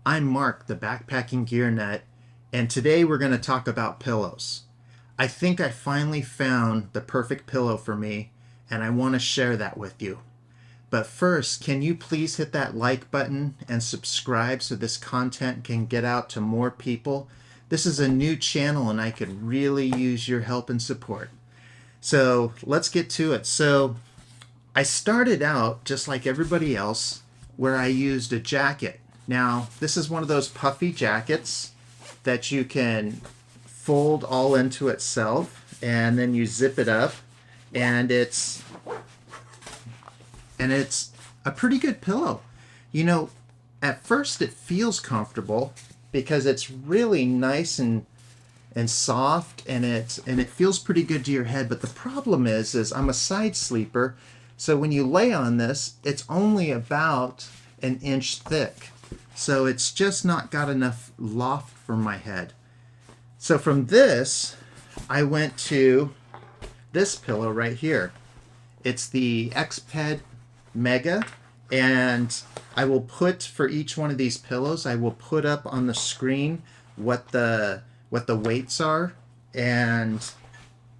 I'm Mark, the Backpacking Gear Nut, and today we're going to talk about pillows. I think I finally found the perfect pillow for me, and I want to share that with you. But first, can you please hit that like button and subscribe so this content can get out to more people? This is a new channel and I could really use your help and support. So let's get to it. So I started out just like everybody else where I used a jacket. Now, this is one of those puffy jackets that you can fold all into itself, and then you zip it up, and it's a pretty good pillow. You know, at first it feels comfortable because it's really nice and soft, and it feels pretty good to your head. But the problem is I'm a side sleeper, so when you lay on this, it's only about an inch thick. So it's just not got enough loft for my head. So from this, I went to this pillow right here. It's the Exped Mega, and I will put, for each one of these pillows, I will put up on the screen what the weights are. And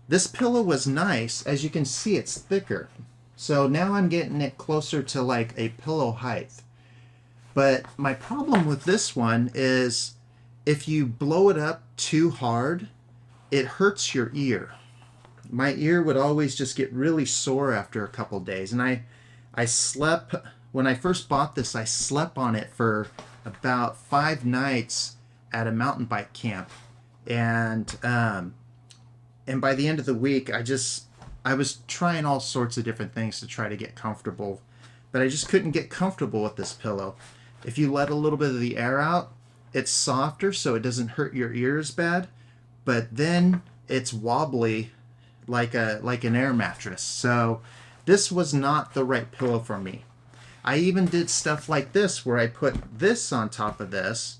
this pillow was nice. As you can see, it's thicker. So now I'm getting it closer to like a pillow height. But my problem with this one is if you blow it up too hard, it hurts your ear. My ear would always just get really sore after a couple days. And I slept, when I first bought this, I slept on it for about 5 nights at a mountain bike camp. And by the end of the week, I was trying all sorts of different things to try to get comfortable, but I just couldn't get comfortable with this pillow. If you let a little bit of the air out, it's softer, so it doesn't hurt your ears bad, but then it's wobbly like an air mattress. So this was not the right pillow for me. I even did stuff like this where I put this on top of this,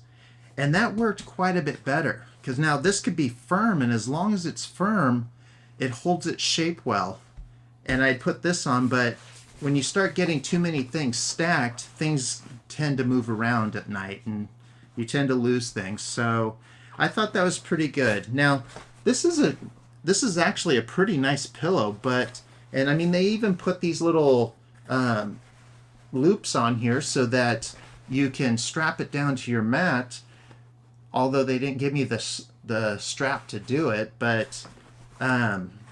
and that worked quite a bit better, because now this could be firm, and as long as it's firm, it holds its shape well. And I'd put this on, but when you start getting too many things stacked, things tend to move around at night and you tend to lose things. So I thought that was pretty good. Now, this is actually a pretty nice pillow, and I mean, they even put these little loops on here so that you can strap it down to your mat, although they didn't give me the strap to do it. But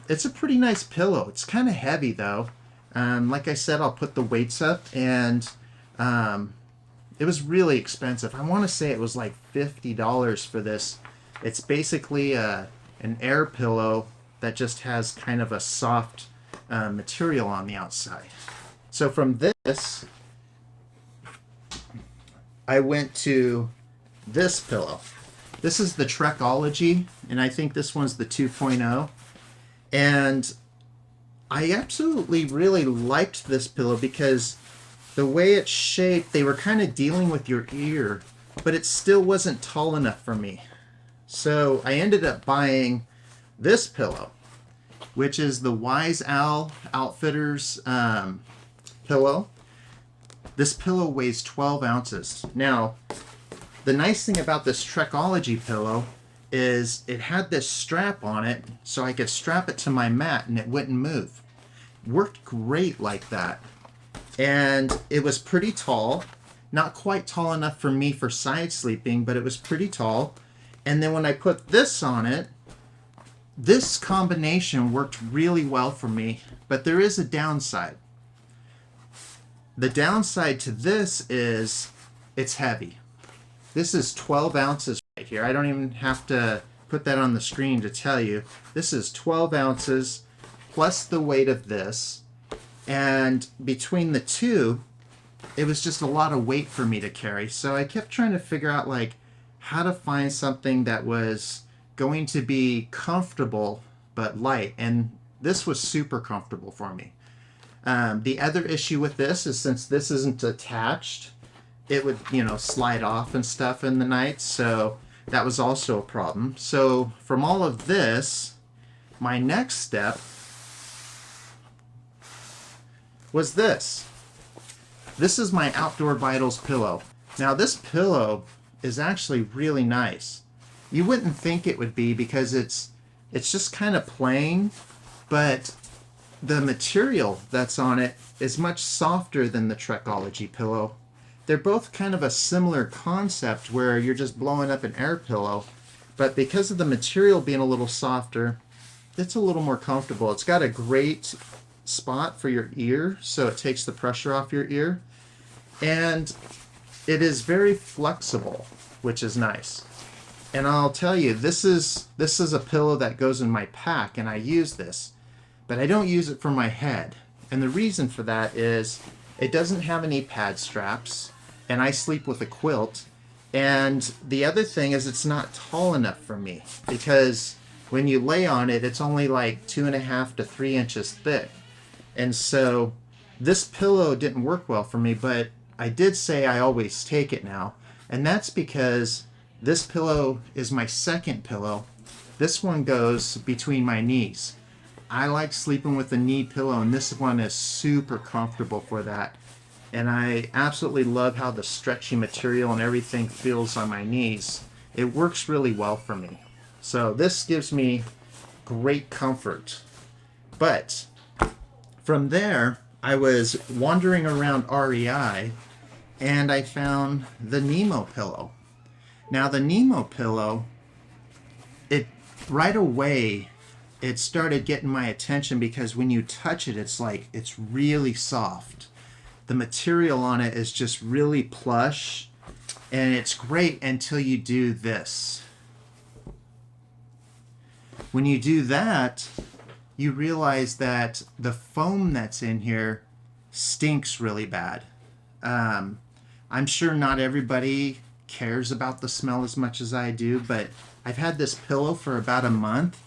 it's a pretty nice pillow. It's kind of heavy though. Like I said, I'll put the weights up, and it was really expensive. I want to say it was like $50 for this. It's basically an air pillow that just has kind of a soft material on the outside. So from this, I went to this pillow. This is the Trekology, and I think this one's the 2.0. And I absolutely really liked this pillow because the way it's shaped, they were kind of dealing with your ear, but it still wasn't tall enough for me. So I ended up buying this pillow, which is the Wise Owl Outfitters pillow. This pillow weighs 12 ounces. Now, the nice thing about this Trekology pillow is it had this strap on it, so I could strap it to my mat and it wouldn't move. Worked great like that. And it was pretty tall. Not quite tall enough for me for side sleeping, but it was pretty tall. And then when I put this on it, this combination worked really well for me, but there is a downside. The downside to this is it's heavy. This is 12 ounces right here. I don't even have to put that on the screen to tell you. This is 12 ounces plus the weight of this. And between the two, it was just a lot of weight for me to carry. So I kept trying to figure out like how to find something that was going to be comfortable but light. And this was super comfortable for me. The other issue with this is since this isn't attached, it would, slide off and stuff in the night. So that was also a problem. So from all of this, my next step was this. This is my Outdoor Vitals pillow. Now this pillow is actually really nice. You wouldn't think it would be because it's just kind of plain, but the material that's on it is much softer than the Trekology pillow. They're both kind of a similar concept where you're just blowing up an air pillow, but because of the material being a little softer, it's a little more comfortable. It's got a great spot for your ear, so it takes the pressure off your ear, and it is very flexible, which is nice. And I'll tell you, this is a pillow that goes in my pack, and I use this, but I don't use it for my head. And the reason for that is it doesn't have any pad straps, and I sleep with a quilt. And the other thing is it's not tall enough for me, because when you lay on it, it's only like 2.5 to 3 inches thick. And so this pillow didn't work well for me, but I did say I always take it now. And that's because this pillow is my second pillow. This one goes between my knees. I like sleeping with a knee pillow, and this one is super comfortable for that. And I absolutely love how the stretchy material and everything feels on my knees. It works really well for me. So this gives me great comfort. But from there, I was wandering around REI and I found the Nemo pillow. Now the Nemo pillow, it right away, it started getting my attention because when you touch it, it's really soft. The material on it is just really plush, and it's great until you do this. When you do that, you realize that the foam that's in here stinks really bad. I'm sure not everybody cares about the smell as much as I do, but I've had this pillow for about a month,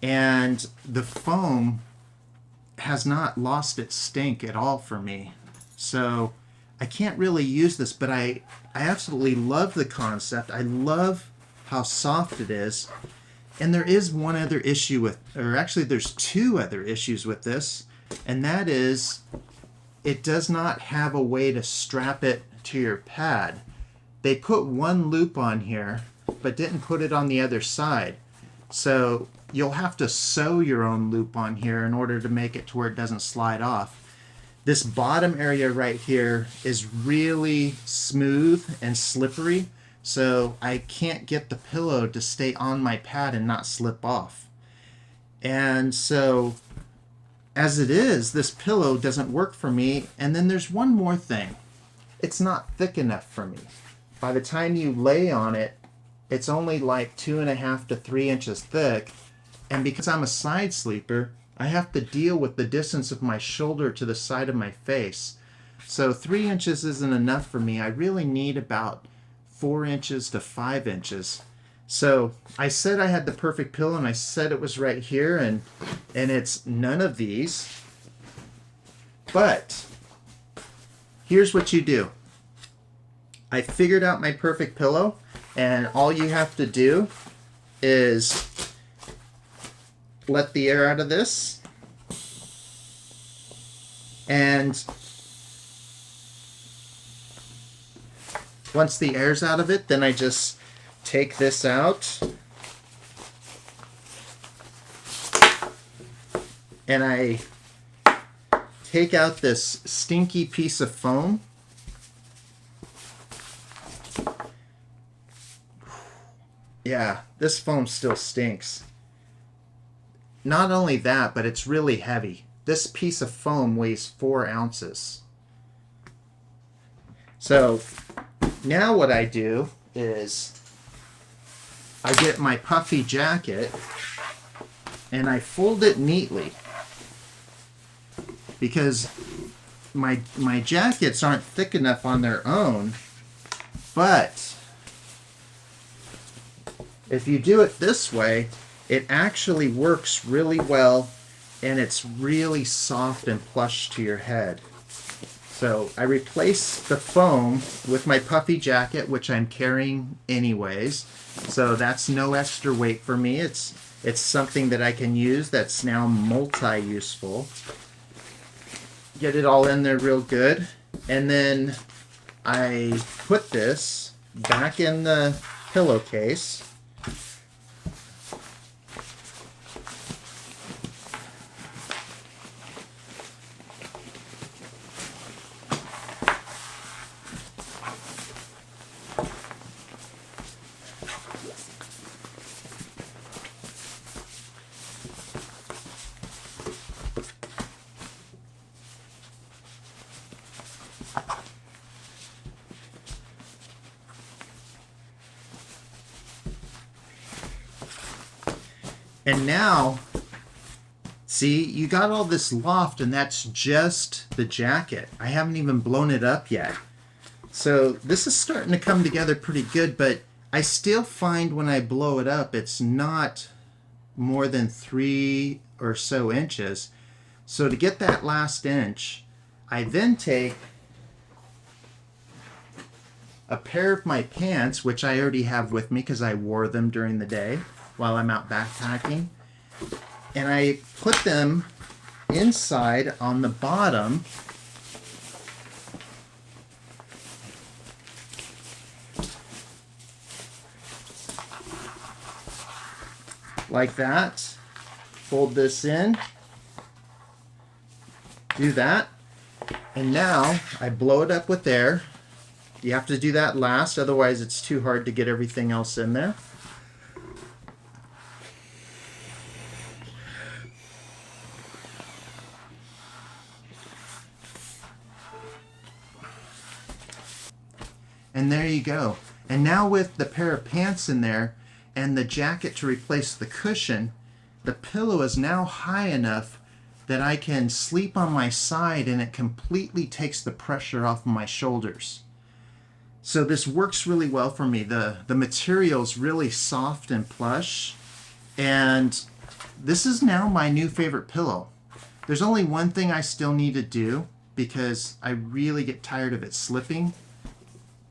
and the foam has not lost its stink at all for me. So I can't really use this, but I absolutely love the concept. I love how soft it is. And there is one other issue with, or actually there's two other issues with this, and that is it does not have a way to strap it to your pad. They put one loop on here, but didn't put it on the other side. So you'll have to sew your own loop on here in order to make it to where it doesn't slide off. This bottom area right here is really smooth and slippery, so I can't get the pillow to stay on my pad and not slip off. And so, as it is, this pillow doesn't work for me. And then there's one more thing. It's not thick enough for me. By the time you lay on it, it's only like 2.5 to 3 inches thick. And because I'm a side sleeper, I have to deal with the distance of my shoulder to the side of my face. So 3 inches isn't enough for me. I really need about 4 inches to 5 inches. So I said I had the perfect pillow, and I said it was right here, and it's none of these. But here's what you do. I figured out my perfect pillow, and all you have to do is let the air out of this, and once the air's out of it, then I just take this out and I take out this stinky piece of foam. Yeah, this foam still stinks. Not only that, but it's really heavy. This piece of foam weighs 4 ounces. So now what I do is I get my puffy jacket and I fold it neatly, because my jackets aren't thick enough on their own. But if you do it this way, it actually works really well, and it's really soft and plush to your head. So I replace the foam with my puffy jacket, which I'm carrying anyways. So that's no extra weight for me. It's something that I can use that's now multi-useful. Get it all in there real good. And then I put this back in the pillowcase. And now, see, you got all this loft, and that's just the jacket. I haven't even blown it up yet. So this is starting to come together pretty good, but I still find when I blow it up, it's not more than 3 or so inches. So to get that last inch, I then take a pair of my pants, which I already have with me because I wore them during the day while I'm out backpacking, and I put them inside on the bottom like that. Fold this in, do that, and now I blow it up with air. You have to do that last, otherwise it's too hard to get everything else in there. And there you go. And now with the pair of pants in there and the jacket to replace the cushion, the pillow is now high enough that I can sleep on my side and it completely takes the pressure off my shoulders. So this works really well for me. The material is really soft and plush, and this is now my new favorite pillow. There's only one thing I still need to do because I really get tired of it slipping,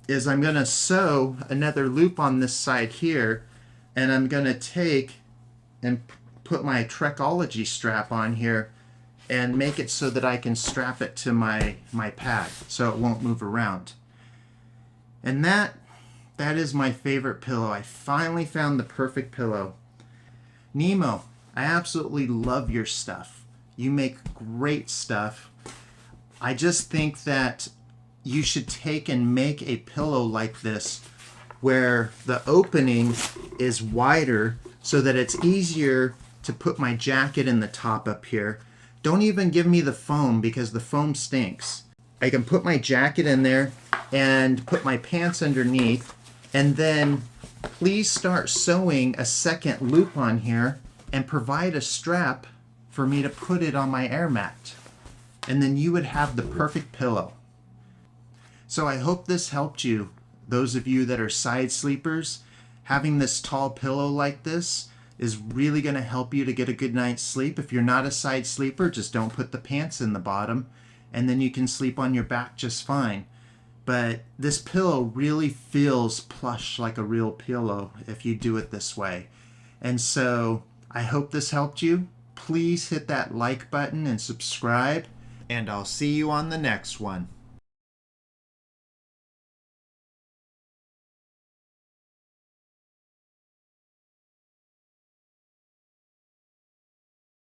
is I'm going to sew another loop on this side here, and I'm going to take and put my Trekology strap on here and make it so that I can strap it to my pad so it won't move around. And that is my favorite pillow. I finally found the perfect pillow. Nemo, I absolutely love your stuff. You make great stuff. I just think that you should take and make a pillow like this where the opening is wider so that it's easier to put my jacket in the top up here. Don't even give me the foam because the foam stinks. I can put my jacket in there and put my pants underneath, and then please start sewing a second loop on here and provide a strap for me to put it on my air mat. And then you would have the perfect pillow. So I hope this helped you. Those of you that are side sleepers, having this tall pillow like this is really going to help you to get a good night's sleep. If you're not a side sleeper, just don't put the pants in the bottom, and then you can sleep on your back just fine. But this pillow really feels plush like a real pillow if you do it this way. And so I hope this helped you. Please hit that like button and subscribe, and I'll see you on the next one.